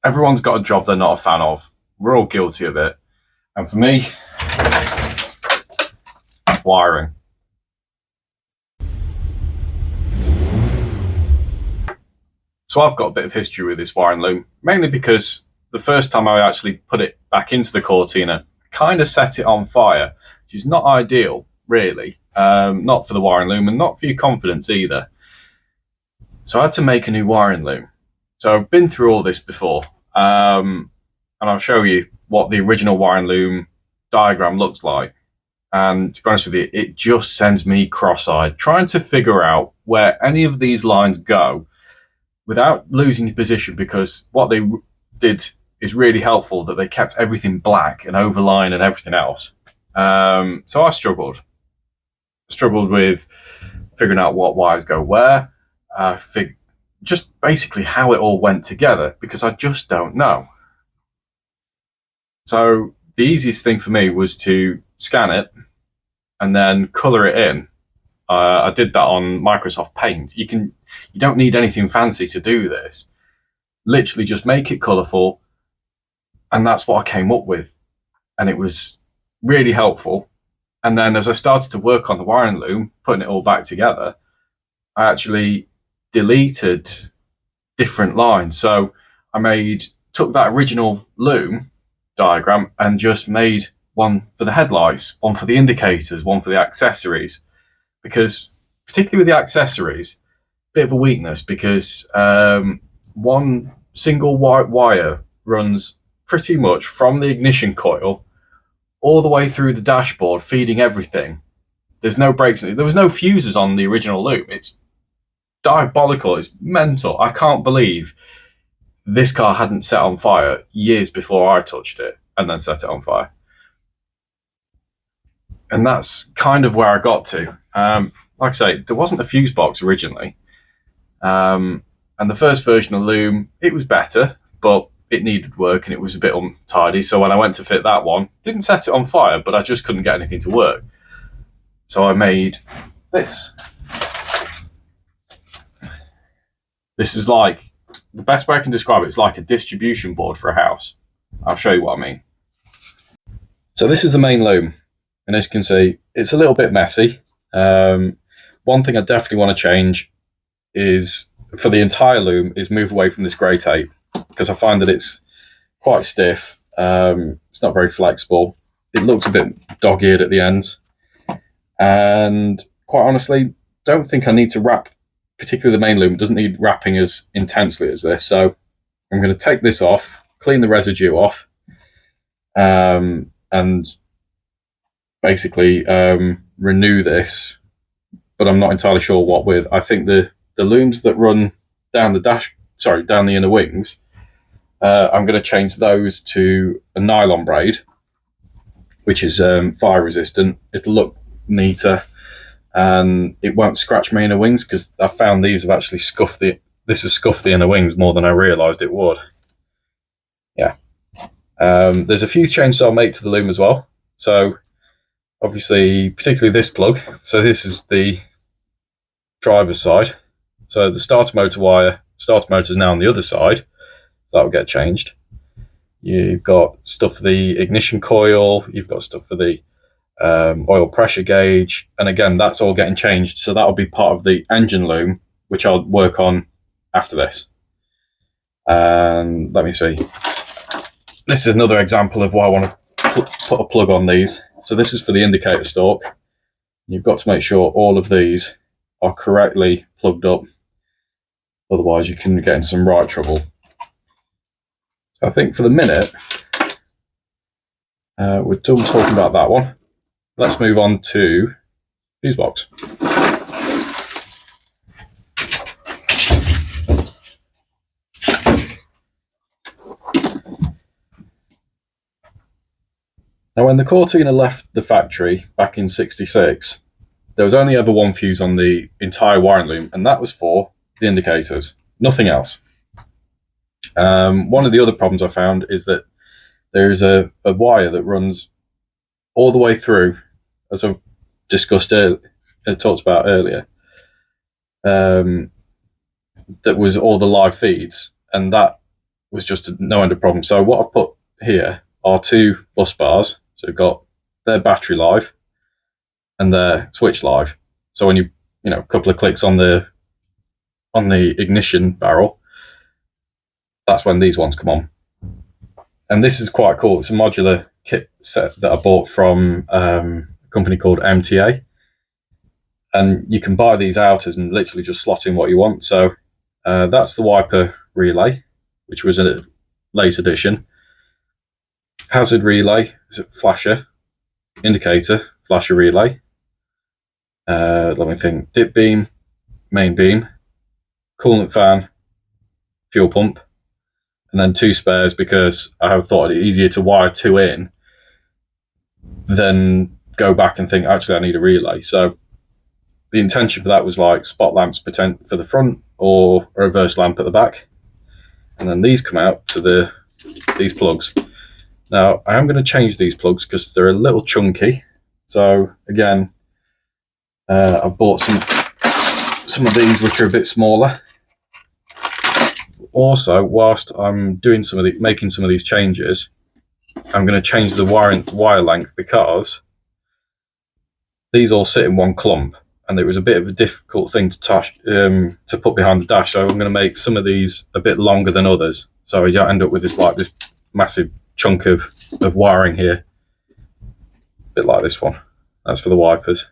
everyone's got a job they're not a fan of. We're all guilty of it. And for me, wiring. So I've got a bit of history with this wiring loom, mainly because the first time I actually put it back into the Cortina, kind of set it on fire, which is not ideal, really. Not for the wiring loom and not for your confidence either. So I had to make a new wiring loom. So I've been through all this before, and I'll show you what the original wiring loom diagram looks like. And to be honest with you, it just sends me cross-eyed, trying to figure out where any of these lines go without losing your position, because what they did is really helpful, that they kept everything black and overline and everything else. So I struggled with figuring out what wires go where, just basically how it all went together, because I just don't know. So the easiest thing for me was to scan it and then color it in. I did that on Microsoft Paint. You don't need anything fancy to do this. Literally just make it colorful, and that's what I came up with. And it was really helpful. And then as I started to work on the wiring loom, putting it all back together, I actually deleted different lines. So I took that original loom diagram and just made one for the headlights, one for the indicators, one for the accessories. Because particularly with the accessories, bit of a weakness, because one single white wire runs pretty much from the ignition coil all the way through the dashboard, feeding everything. There's no breaks. There was no fuses on the original loom. It's diabolical. It's mental. I can't believe this car hadn't set on fire years before I touched it and then set it on fire. And that's kind of where I got to. Like I say, there wasn't a fuse box originally. And the first version of Loom, it was better, but it needed work and it was a bit untidy. So when I went to fit that one, didn't set it on fire, but I just couldn't get anything to work. So I made this. This is like, the best way I can describe it is like a distribution board for a house. I'll show you what I mean. So this is the main loom. And as you can see, it's a little bit messy. One thing I definitely want to change is, for the entire loom, is move away from this grey tape, because I find that it's quite stiff. It's not very flexible. It looks a bit dog-eared at the ends. And quite honestly, don't think I need to wrap, particularly the main loom. It doesn't need wrapping as intensely as this. So I'm going to take this off, clean the residue off, and basically renew this, but I'm not entirely sure what with. I think the looms that run down down the inner wings, I'm going to change those to a nylon braid, which is fire resistant. It'll look neater and it won't scratch my inner wings, because I found these have actually scuffed the inner wings more than I realised it would. Yeah. There's a few changes I'll make to the loom as well. So obviously, particularly this plug. So this is the driver's side. So the starter motor is now on the other side. So that will get changed. You've got stuff for the ignition coil. You've got stuff for the oil pressure gauge. And again, that's all getting changed. So that'll be part of the engine loom, which I'll work on after this. And let me see. This is another example of why I want to put a plug on these. So this is for the indicator stalk. You've got to make sure all of these are correctly plugged up. Otherwise, you can get in some right trouble. So I think for the minute, we're done talking about that one. Let's move on to fuse box. Now, when the Cortina left the factory back in '66, there was only ever one fuse on the entire wiring loom, and that was for the indicators, nothing else. One of the other problems I found is that there's a wire that runs all the way through, as I've discussed earlier, talked about earlier, that was all the live feeds, and that was just a no end of problem. So what I've put here are 2 bus bars. So we've got their battery live and their switch live. So when you a couple of clicks on the ignition barrel, that's when these ones come on. And this is quite cool. It's a modular kit set that I bought from a company called MTA. And you can buy these out and literally just slot in what you want. So that's the wiper relay, which was a late edition. Hazard relay, is it flasher? Indicator, flasher relay. Let me think. Dip beam, main beam, coolant fan, fuel pump, and then 2 spares because I have thought it easier to wire 2 in than go back and think, actually, I need a relay. So the intention for that was like spot lamps for the front or a reverse lamp at the back. And then these come out to these plugs. Now, I am going to change these plugs because they're a little chunky. So again, I've bought some of these which are a bit smaller. Also, whilst I'm doing making some of these changes, I'm going to change the wire length because these all sit in one clump, and it was a bit of a difficult thing to put behind the dash. So I'm going to make some of these a bit longer than others, so you don't end up with this massive chunk of wiring here, a bit like this one. That's for the wipers.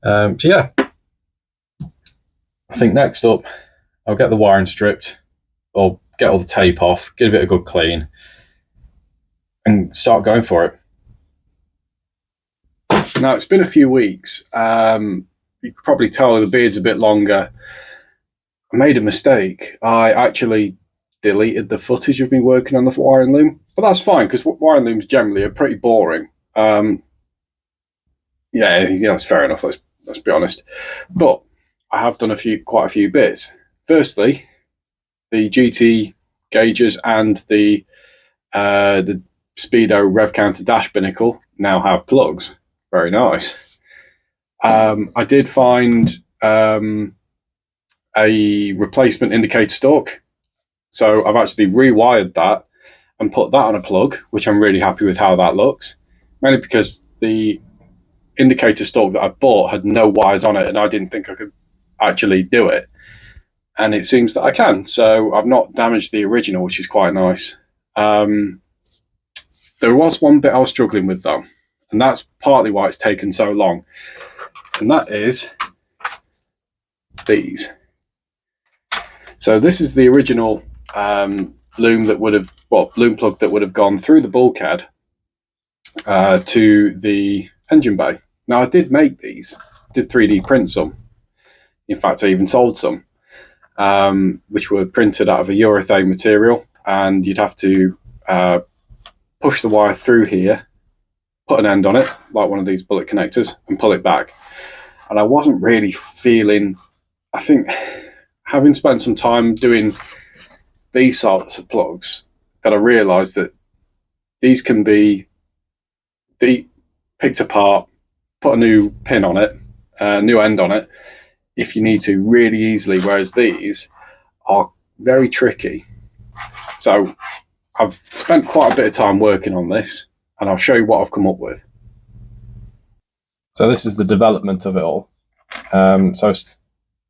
So yeah, I think next up I'll get the wiring stripped, or get all the tape off, give it a good clean, and start going for it. Now, it's been a few weeks. You can probably tell the beard's a bit longer. I made a mistake. I actually deleted the footage of me working on the wiring loom, but that's fine because wiring looms generally are pretty boring. Yeah, it's fair enough. Let's be honest. But I have done quite a few bits. Firstly, the GT gauges and the Speedo rev counter dash binnacle now have plugs. Very nice. I did find a replacement indicator stalk. So I've actually rewired that and put that on a plug, which I'm really happy with how that looks. Mainly because the indicator stalk that I bought had no wires on it and I didn't think I could actually do it. And it seems that I can. So I've not damaged the original, which is quite nice. There was one bit I was struggling with though, and that's partly why it's taken so long. And that is these. So this is the original loom plug that would have gone through the bulkhead to the engine bay. Now I did make these, did 3D print some. In fact, I even sold some, which were printed out of a urethane material, and you'd have to push the wire through here, put an end on it, like one of these bullet connectors, and pull it back. And I wasn't really feeling, I think, having spent some time doing these sorts of plugs, that I realised that these can be picked apart, put a new pin on it, a new end on it, if you need to, really easily, whereas these are very tricky. So I've spent quite a bit of time working on this, and I'll show you what I've come up with. So this is the development of it all. So I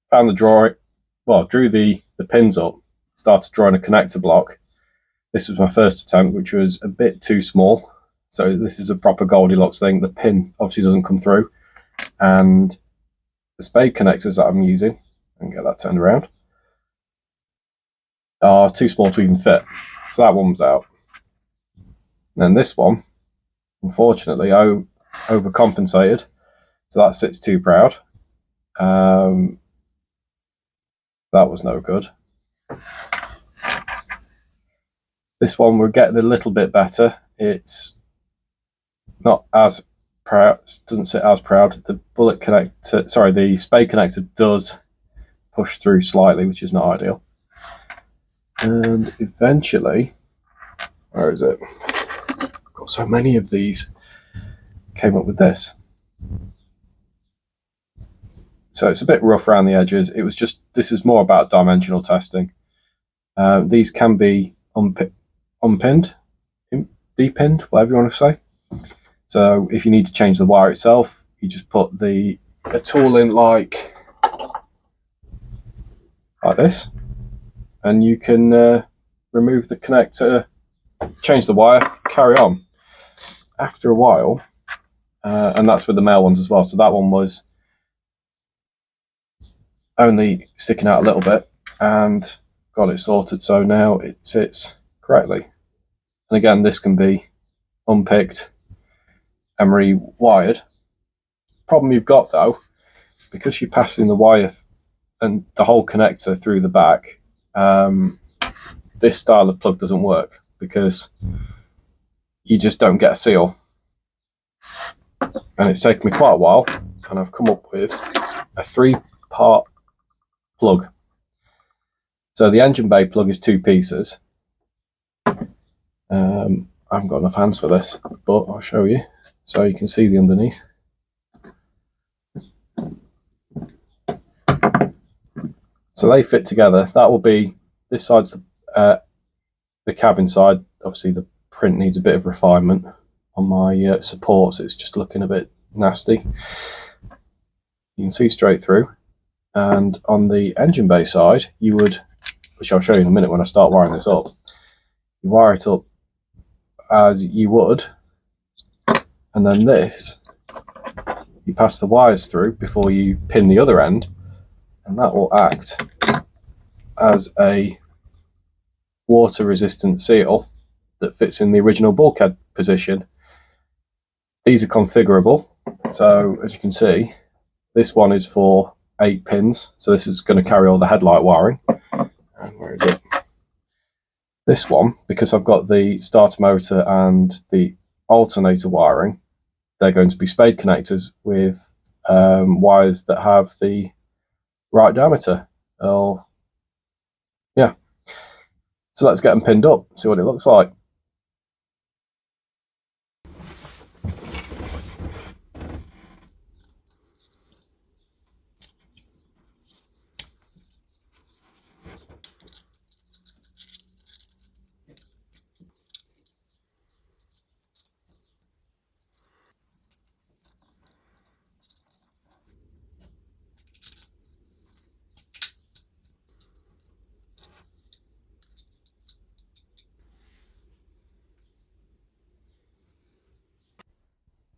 found the drawing, drew the pins up, started drawing a connector block. This was my first attempt, which was a bit too small. So this is a proper Goldilocks thing. The pin obviously doesn't come through. And the spade connectors that I'm using, I can get that turned around, are too small to even fit. So that one was out. And then this one, unfortunately, overcompensated. So that sits too proud. That was no good. This one we're getting a little bit better. It's not as proud, doesn't sit as proud. The the spade connector does push through slightly, which is not ideal. And eventually, where is it? I've got so many of these. Came up with this. So it's a bit rough around the edges. It was just, this is more about dimensional testing. These can be unpinned, depinned, whatever you want to say. So if you need to change the wire itself, you just put a tool in like this, and you can remove the connector, change the wire, carry on. After a while, and that's with the male ones as well, so that one was only sticking out a little bit, and got it sorted, so now it sits correctly. And again, this can be unpicked and rewired. Problem you've got though, because you're passing the wire and the whole connector through the back, this style of plug doesn't work because you just don't get a seal. And it's taken me quite a while, and I've come up with a 3-part plug. So the engine bay plug is 2 pieces. I haven't got enough hands for this, but I'll show you so you can see the underneath. So they fit together. That will be, this side's the cabin side. Obviously the print needs a bit of refinement on my supports. It's just looking a bit nasty. You can see straight through. And on the engine bay side, you would, which I'll show you in a minute when I start wiring this up, you wire it up as you would, and then this, you pass the wires through before you pin the other end, and that will act as a water resistant seal that fits in the original bulkhead position. These are configurable, so as you can see, this one is for 8 pins, so this is going to carry all the headlight wiring. And where is it? This one, because I've got the starter motor and the alternator wiring, they're going to be spade connectors with wires that have the right diameter. Yeah. So let's get them pinned up, see what it looks like.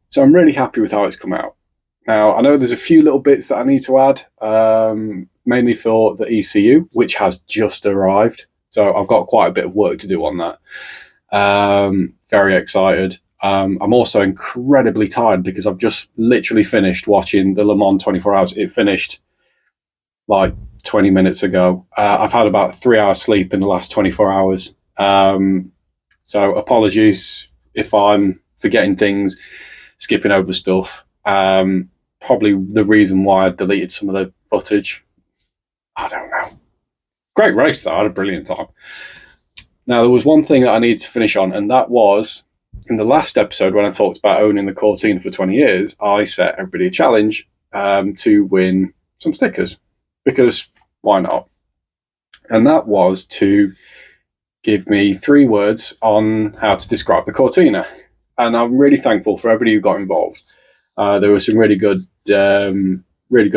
So I'm really happy with how it's come out. Now, I know there's a few little bits that I need to add, mainly for the ECU, which has just arrived. So I've got quite a bit of work to do on that. Very excited. I'm also incredibly tired because I've just literally finished watching the Le Mans 24 Hours. It finished like 20 minutes ago. I've had about 3 hours sleep in the last 24 hours. So apologies if I'm forgetting things, skipping over stuff. Probably the reason why I deleted some of the footage. I don't know. Great race though, I had a brilliant time. Now there was one thing that I needed to finish on, and that was in the last episode when I talked about owning the Cortina for 20 years, I set everybody a challenge to win some stickers, because why not? And that was to give me 3 words on how to describe the Cortina. And I'm really thankful for everybody who got involved. There were some really good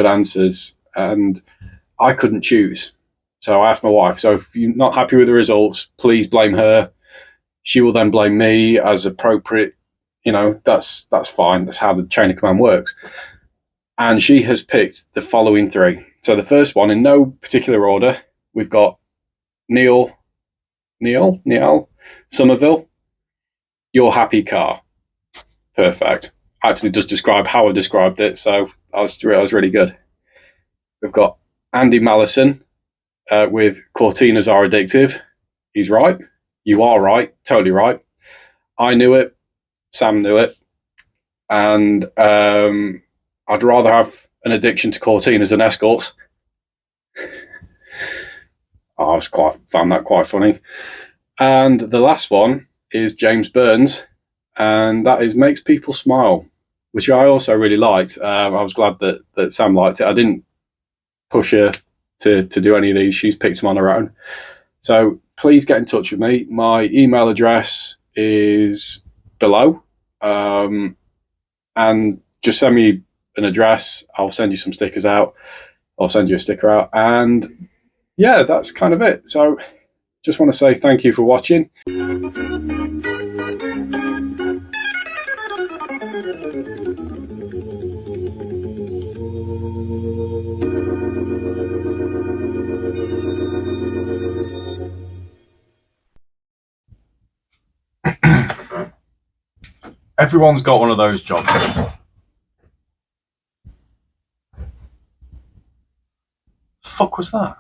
answers, and I couldn't choose. So I asked my wife, so if you're not happy with the results, please blame her. She will then blame me as appropriate. You know, that's fine. That's how the chain of command works. And she has picked the following 3. So the first one, in no particular order, we've got Neil Somerville. Your happy car. Perfect. Actually does describe how I described it, so I was really good. We've got Andy Mallison with Cortinas are addictive. He's right. You are right. Totally right. I knew it. Sam knew it. And I'd rather have an addiction to Cortinas than escorts. I found that quite funny. And the last one is James Burns, and that is makes people smile, which I also really liked. I was glad that Sam liked it. I didn't push her to do any of these. She's picked them on her own. So please get in touch with me. My email address is below, and just send me an address. I'll send you some stickers out. I'll send you a sticker out, and yeah, that's kind of it. So just want to say thank you for watching. Everyone's got one of those jobs. Fuck was that?